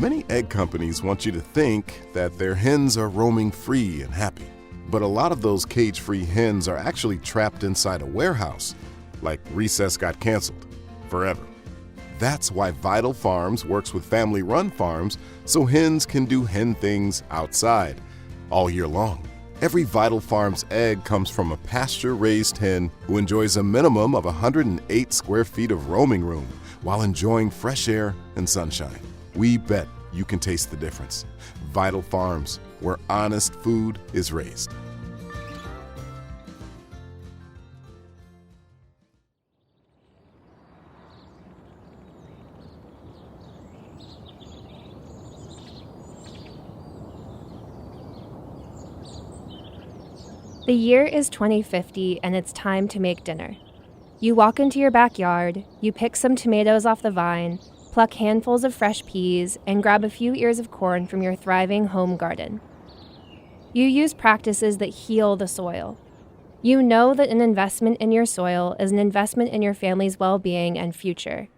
Many egg companies want you to think that their hens are roaming free and happy. But a lot of those cage-free hens are actually trapped inside a warehouse, like recess got canceled, forever. That's why Vital Farms works with family-run farms so hens can do hen things outside all year long. Every Vital Farms egg comes from a pasture-raised hen who enjoys a minimum of 108 square feet of roaming room while enjoying fresh air and sunshine. We bet you can taste the difference. Vital Farms, where honest food is raised. The year is 2050 and it's time to make dinner. You walk into your backyard, you pick some tomatoes off the vine, pluck handfuls of fresh peas, and grab a few ears of corn from your thriving home garden. You use practices that heal the soil. You know that an investment in your soil is an investment in your family's well-being and future.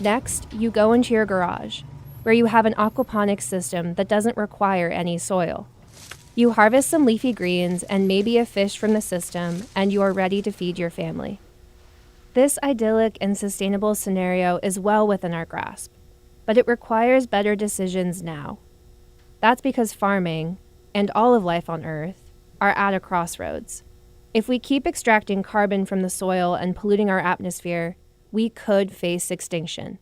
Next, you go into your garage, where you have an aquaponics system that doesn't require any soil. You harvest some leafy greens and maybe a fish from the system, and you are ready to feed your family. This idyllic and sustainable scenario is well within our grasp, but it requires better decisions now. That's because farming, and all of life on Earth, are at a crossroads. If we keep extracting carbon from the soil and polluting our atmosphere, we could face extinction.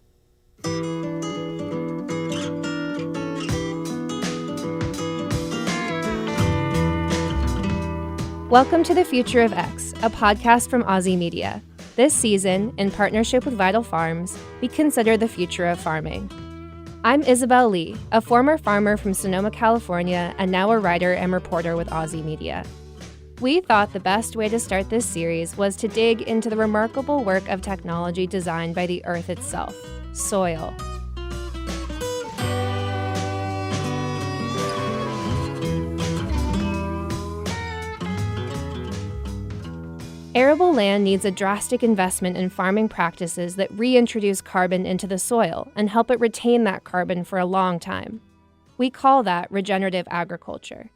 Welcome to The Future of X, a podcast from Aussie Media. This season, in partnership with Vital Farms, we consider the future of farming. I'm Isabel Lee, a former farmer from Sonoma, California, and now a writer and reporter with Aussie Media. We thought the best way to start this series was to dig into the remarkable work of technology designed by the Earth itself, soil. Arable land needs a drastic investment in farming practices that reintroduce carbon into the soil and help it retain that carbon for a long time. We call that regenerative agriculture.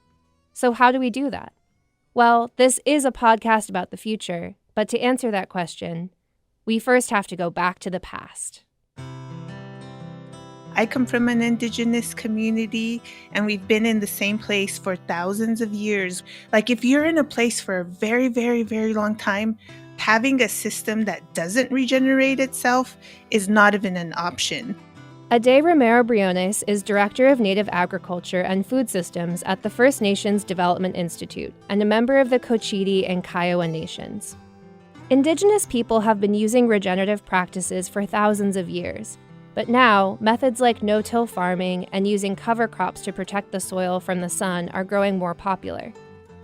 So how do we do that? Well, this is a podcast about the future, but to answer that question, we first have to go back to the past. I come from an Indigenous community, and we've been in the same place for thousands of years. Like, if you're in a place for a very, very, very long time, having a system that doesn't regenerate itself is not even an option. Ade Romero Briones is Director of Native Agriculture and Food Systems at the First Nations Development Institute and a member of the Cochiti and Kiowa Nations. Indigenous people have been using regenerative practices for thousands of years. But now, methods like no-till farming and using cover crops to protect the soil from the sun are growing more popular.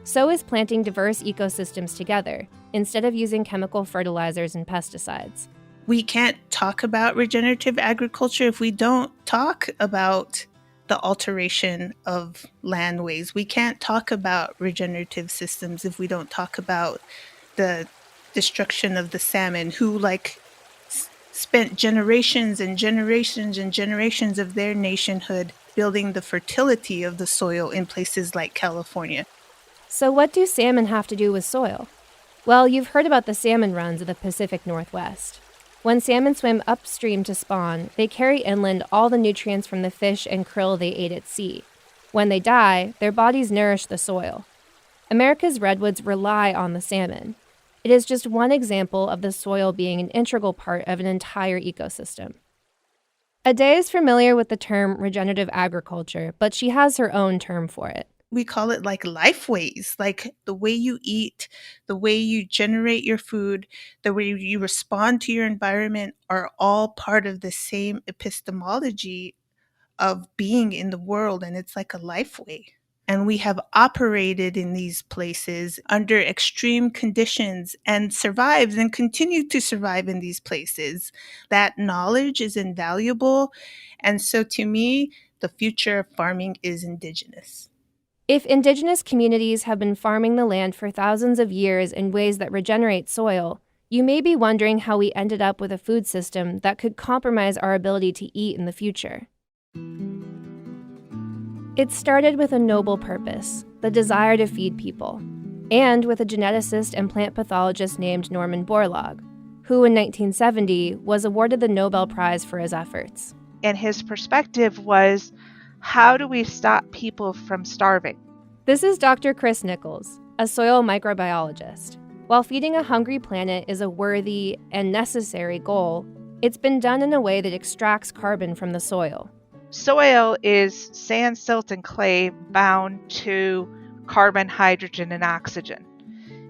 So is planting diverse ecosystems together, instead of using chemical fertilizers and pesticides. We can't talk about regenerative agriculture if we don't talk about the alteration of landways. We can't talk about regenerative systems if we don't talk about the destruction of the salmon, who spent generations and generations and generations of their nationhood building the fertility of the soil in places like California. So what do salmon have to do with soil? Well, you've heard about the salmon runs of the Pacific Northwest. When salmon swim upstream to spawn, they carry inland all the nutrients from the fish and krill they ate at sea. When they die, their bodies nourish the soil. America's redwoods rely on the salmon. It is just one example of the soil being an integral part of an entire ecosystem. Ade is familiar with the term regenerative agriculture, but she has her own term for it. We call it lifeways, like the way you eat, the way you generate your food, the way you respond to your environment are all part of the same epistemology of being in the world, and it's like a lifeway. And we have operated in these places under extreme conditions and survived and continue to survive in these places. That knowledge is invaluable. And so to me, the future of farming is Indigenous. If Indigenous communities have been farming the land for thousands of years in ways that regenerate soil, You may be wondering how we ended up with a food system that could compromise our ability to eat in the future. It started with a noble purpose, the desire to feed people, and with a geneticist and plant pathologist named Norman Borlaug, who in 1970 was awarded the Nobel Prize for his efforts. And his perspective was, how do we stop people from starving? This is Dr. Chris Nichols, a soil microbiologist. While feeding a hungry planet is a worthy and necessary goal, it's been done in a way that extracts carbon from the soil. Soil is sand, silt, and clay bound to carbon, hydrogen, and oxygen.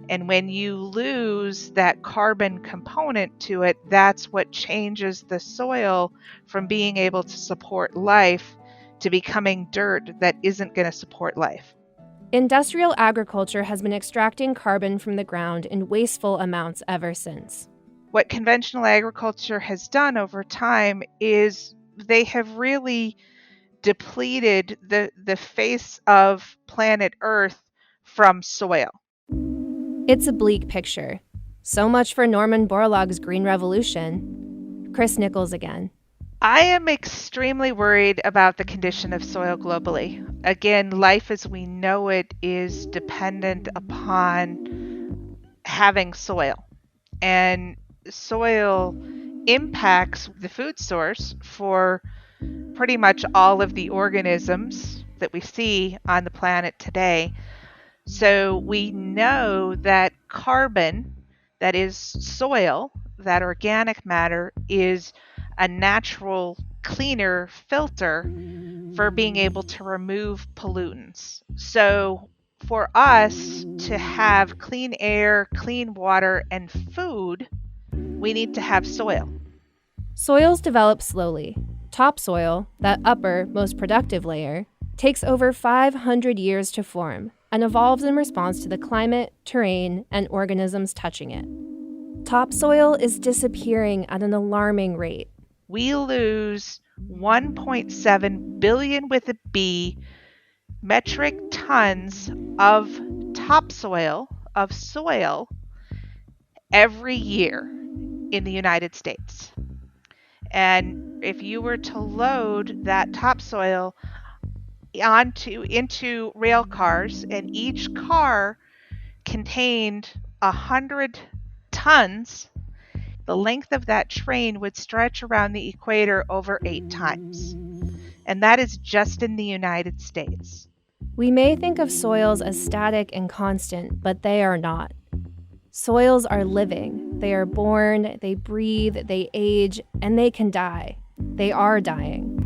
And when you lose that carbon component to it, that's what changes the soil from being able to support life to becoming dirt that isn't going to support life. Industrial agriculture has been extracting carbon from the ground in wasteful amounts ever since. What conventional agriculture has done over time is they have really depleted the face of planet Earth from soil. It's a bleak picture. So much for Norman Borlaug's Green Revolution. Chris Nichols again. I am extremely worried about the condition of soil globally. Again, life as we know it is dependent upon having soil. And soil impacts the food source for pretty much all of the organisms that we see on the planet today. So we know that carbon, that is soil, that organic matter, is a natural cleaner filter for being able to remove pollutants. So for us to have clean air, clean water, and food, we need to have soil. Soils develop slowly. Topsoil, that upper, most productive layer, takes over 500 years to form and evolves in response to the climate, terrain, and organisms touching it. Topsoil is disappearing at an alarming rate. We lose 1.7 billion with a B metric tons of topsoil, of soil, every year in the United States. And if you were to load that topsoil into rail cars, and each car contained 100 tons, the length of that train would stretch around the equator over 8 times. And that is just in the United States. We may think of soils as static and constant, but they are not. Soils are living. They are born, they breathe, they age, and they can die. They are dying.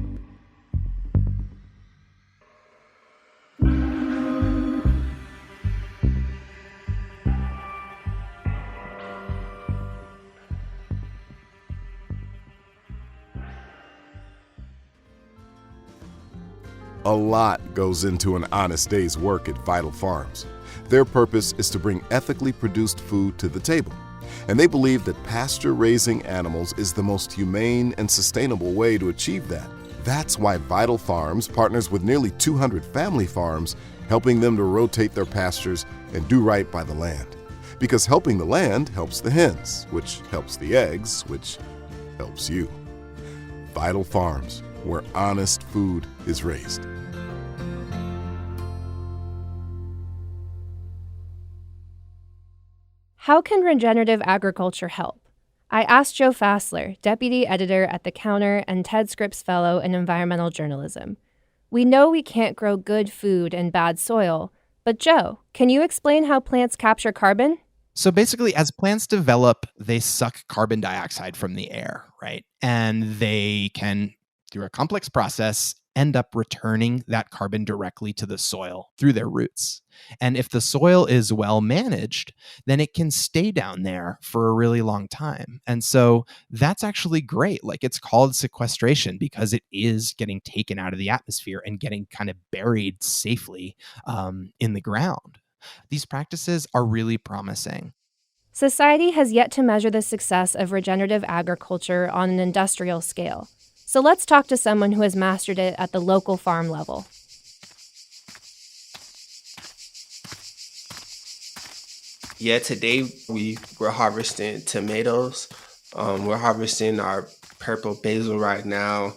A lot goes into an honest day's work at Vital Farms. Their purpose is to bring ethically produced food to the table, and they believe that pasture-raising animals is the most humane and sustainable way to achieve that. That's why Vital Farms partners with nearly 200 family farms, helping them to rotate their pastures and do right by the land. Because helping the land helps the hens, which helps the eggs, which helps you. Vital Farms, where honest food is raised. How can regenerative agriculture help? I asked Joe Fassler, deputy editor at The Counter and Ted Scripps Fellow in Environmental Journalism. We know we can't grow good food in bad soil, but Joe, can you explain how plants capture carbon? So basically, as plants develop, they suck carbon dioxide from the air, right? And they can, through a complex process, end up returning that carbon directly to the soil through their roots. And if the soil is well managed, then it can stay down there for a really long time. And so that's actually great. Like, it's called sequestration because it is getting taken out of the atmosphere and getting kind of buried safely in the ground. These practices are really promising. Society has yet to measure the success of regenerative agriculture on an industrial scale. So let's talk to someone who has mastered it at the local farm level. Yeah, today we're harvesting tomatoes. We're harvesting our purple basil right now.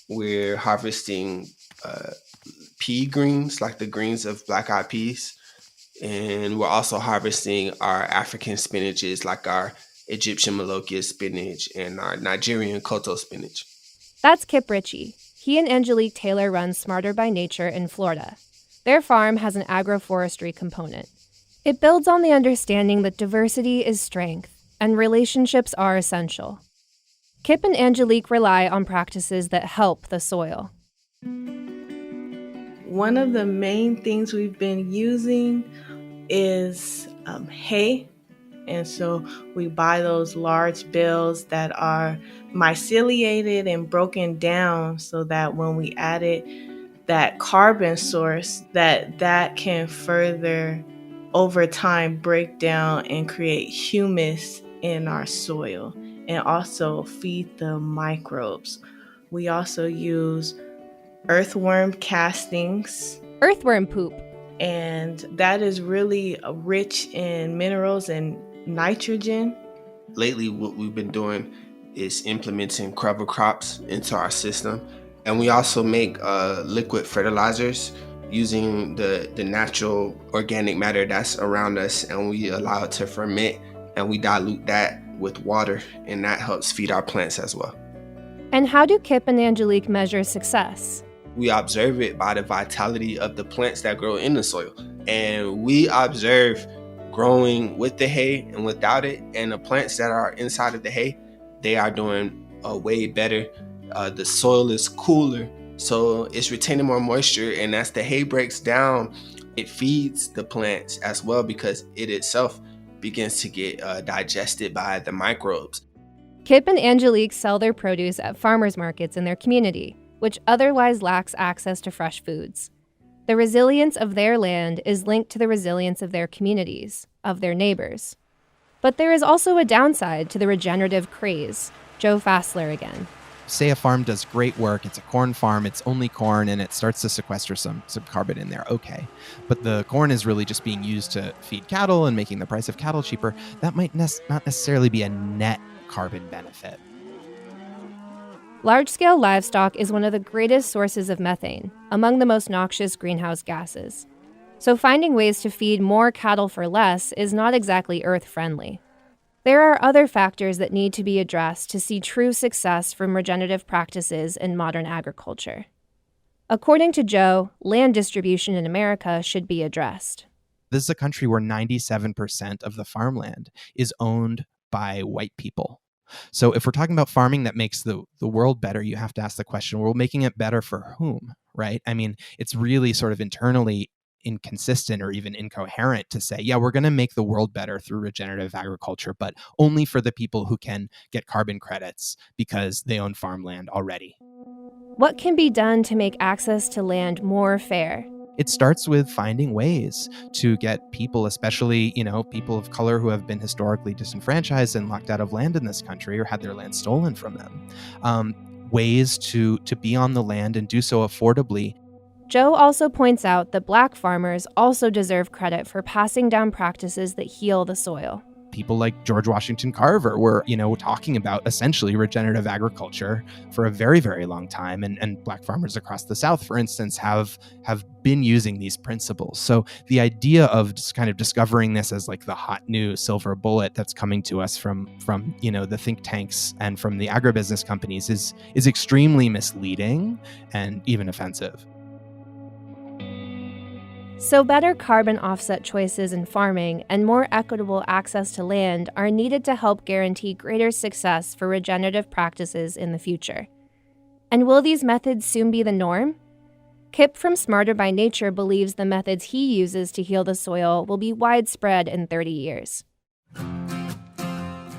We're harvesting uh, pea greens, like the greens of black eyed peas. And we're also harvesting our African spinaches, like our Egyptian Malokia spinach and our Nigerian koto spinach. That's Kip Ritchie. He and Angelique Taylor run Smarter by Nature in Florida. Their farm has an agroforestry component. It builds on the understanding that diversity is strength and relationships are essential. Kip and Angelique rely on practices that help the soil. One of the main things we've been using is hay. And so we buy those large bales that are myceliated and broken down so that when we added that carbon source, that can further over time break down and create humus in our soil and also feed the microbes. We also use earthworm castings. Earthworm poop. And that is really rich in minerals and nitrogen. Lately, what we've been doing is implementing cover crops into our system. And we also make liquid fertilizers using the natural organic matter that's around us, and we allow it to ferment, and we dilute that with water, and that helps feed our plants as well. And how do Kip and Angelique measure success? We observe it by the vitality of the plants that grow in the soil. And we observe growing with the hay and without it. And the plants that are inside of the hay, they are doing way better. The soil is cooler, so it's retaining more moisture. And as the hay breaks down, it feeds the plants as well because it itself begins to get digested by the microbes. Kip and Angelique sell their produce at farmers markets in their community, which otherwise lacks access to fresh foods. The resilience of their land is linked to the resilience of their communities, of their neighbors. But there is also a downside to the regenerative craze. Joe Fassler again. Say a farm does great work, it's a corn farm, it's only corn, and it starts to sequester some carbon in there, okay. But the corn is really just being used to feed cattle and making the price of cattle cheaper. That might not necessarily be a net carbon benefit. Large-scale livestock is one of the greatest sources of methane, among the most noxious greenhouse gases. So finding ways to feed more cattle for less is not exactly earth-friendly. There are other factors that need to be addressed to see true success from regenerative practices in modern agriculture. According to Joe, land distribution in America should be addressed. This is a country where 97% of the farmland is owned by white people. So if we're talking about farming that makes the world better, you have to ask the question, we're making it better for whom, right? I mean, it's really sort of internally inconsistent or even incoherent to say, yeah, we're going to make the world better through regenerative agriculture, but only for the people who can get carbon credits because they own farmland already. What can be done to make access to land more fair? It starts with finding ways to get people, especially, people of color who have been historically disenfranchised and locked out of land in this country or had their land stolen from them, ways to be on the land and do so affordably. Joe also points out that Black farmers also deserve credit for passing down practices that heal the soil. People like George Washington Carver were, talking about essentially regenerative agriculture for a very, very long time. And Black farmers across the South, for instance, have been using these principles. So the idea of just kind of discovering this as like the hot new silver bullet that's coming to us from the think tanks and from the agribusiness companies is extremely misleading and even offensive. So better carbon offset choices in farming and more equitable access to land are needed to help guarantee greater success for regenerative practices in the future. And will these methods soon be the norm? Kip from Smarter by Nature believes the methods he uses to heal the soil will be widespread in 30 years.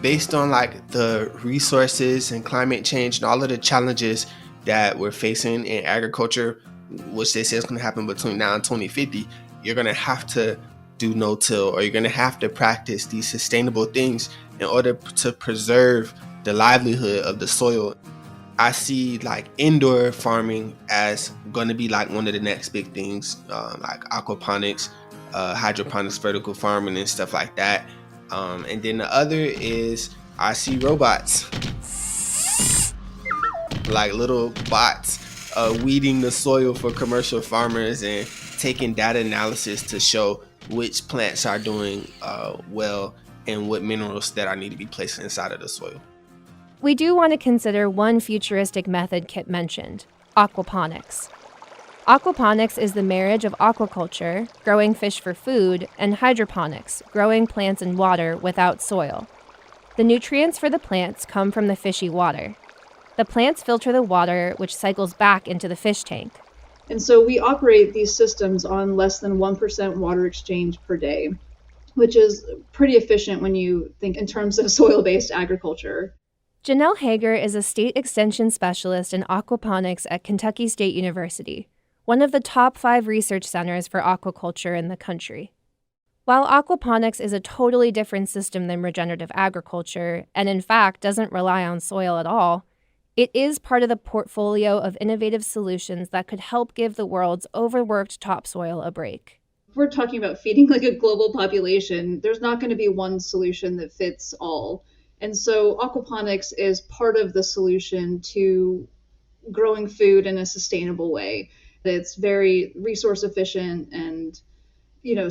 Based on the resources and climate change and all of the challenges that we're facing in agriculture, which they say is going to happen between now and 2050, you're going to have to do no-till, or you're going to have to practice these sustainable things in order to preserve the livelihood of the soil. I see indoor farming as going to be one of the next big things, like aquaponics, hydroponics, vertical farming, and stuff like that. And then the other is I see robots, like little bots, weeding the soil for commercial farmers and taking data analysis to show which plants are doing well and what minerals that are need to be placed inside of the soil. We do want to consider one futuristic method Kip mentioned, aquaponics. Aquaponics is the marriage of aquaculture, growing fish for food, and hydroponics, growing plants in water without soil. The nutrients for the plants come from the fishy water. The plants filter the water, which cycles back into the fish tank. And so we operate these systems on less than 1% water exchange per day, which is pretty efficient when you think in terms of soil-based agriculture. Janelle Hager is a state extension specialist in aquaponics at Kentucky State University, one of the top 5 research centers for aquaculture in the country. While aquaponics is a totally different system than regenerative agriculture, and in fact doesn't rely on soil at all, it is part of the portfolio of innovative solutions that could help give the world's overworked topsoil a break. If we're talking about feeding like a global population, there's not going to be one solution that fits all. And so aquaponics is part of the solution to growing food in a sustainable way. It's very resource efficient and,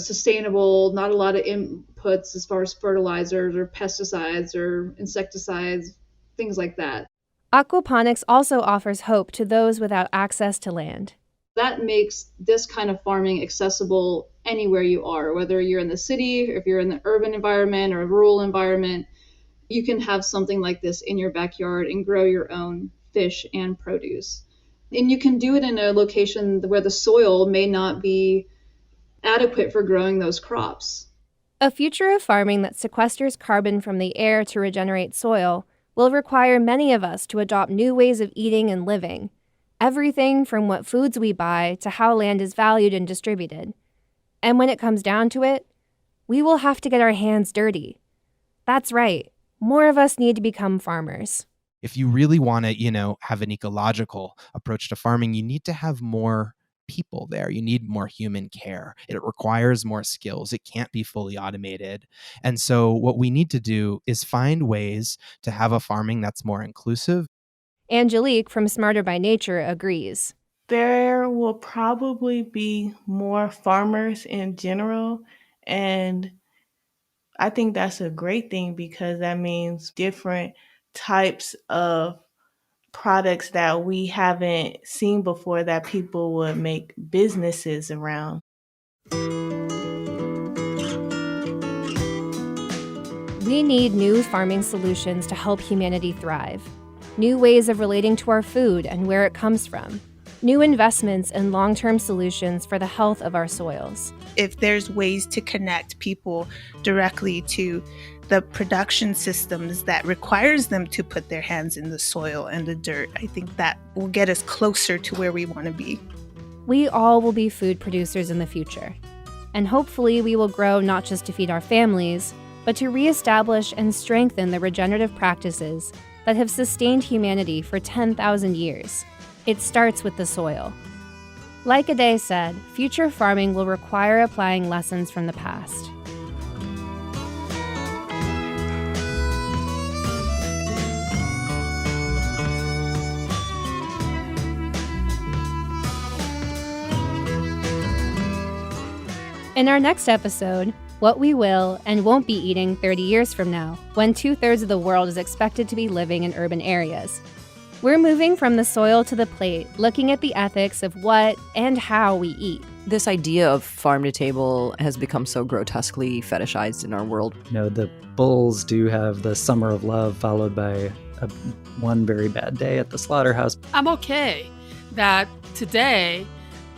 sustainable, not a lot of inputs as far as fertilizers or pesticides or insecticides, things like that. Aquaponics also offers hope to those without access to land. That makes this kind of farming accessible anywhere you are, whether you're in the city, or if you're in the urban environment or a rural environment. You can have something like this in your backyard and grow your own fish and produce. And you can do it in a location where the soil may not be adequate for growing those crops. A future of farming that sequesters carbon from the air to regenerate soil will require many of us to adopt new ways of eating and living, everything from what foods we buy to how land is valued and distributed. And when it comes down to it, we will have to get our hands dirty. That's right. More of us need to become farmers. If you really want to, have an ecological approach to farming, you need to have more people there. You need more human care. It requires more skills. It can't be fully automated. And so what we need to do is find ways to have a farming that's more inclusive. Angelique from Smarter by Nature agrees. There will probably be more farmers in general, and I think that's a great thing because that means different types of products that we haven't seen before that people would make businesses around. We need new farming solutions to help humanity thrive. New ways of relating to our food and where it comes from. New investments and long-term solutions for the health of our soils. If there's ways to connect people directly to the production systems that requires them to put their hands in the soil and the dirt, I think that will get us closer to where we want to be. We all will be food producers in the future. And hopefully we will grow not just to feed our families, but to reestablish and strengthen the regenerative practices that have sustained humanity for 10,000 years. It starts with the soil. Like Ade said, future farming will require applying lessons from the past. In our next episode, what we will and won't be eating 30 years from now, when 2/3 of the world is expected to be living in urban areas. We're moving from the soil to the plate, looking at the ethics of what and how we eat. This idea of farm to table has become so grotesquely fetishized in our world. The bulls do have the summer of love followed by one very bad day at the slaughterhouse. I'm okay that today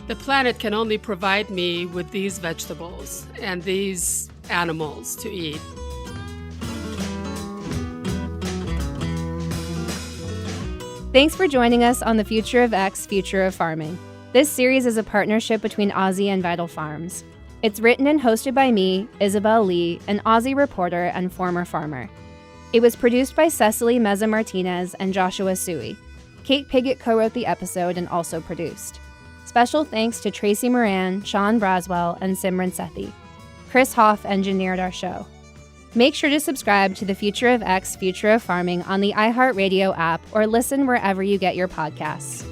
the planet can only provide me with these vegetables and these animals to eat. Thanks for joining us on the Future of X, Future of Farming. This series is a partnership between Aussie and Vital Farms. It's written and hosted by me, Isabel Lee, an Aussie reporter and former farmer. It was produced by Cecily Meza-Martinez and Joshua Sui. Kate Piggott co-wrote the episode and also produced. Special thanks to Tracy Moran, Sean Braswell, and Simran Sethi. Chris Hoff engineered our show. Make sure to subscribe to the Future of X, Future of Farming on the iHeartRadio app or listen wherever you get your podcasts.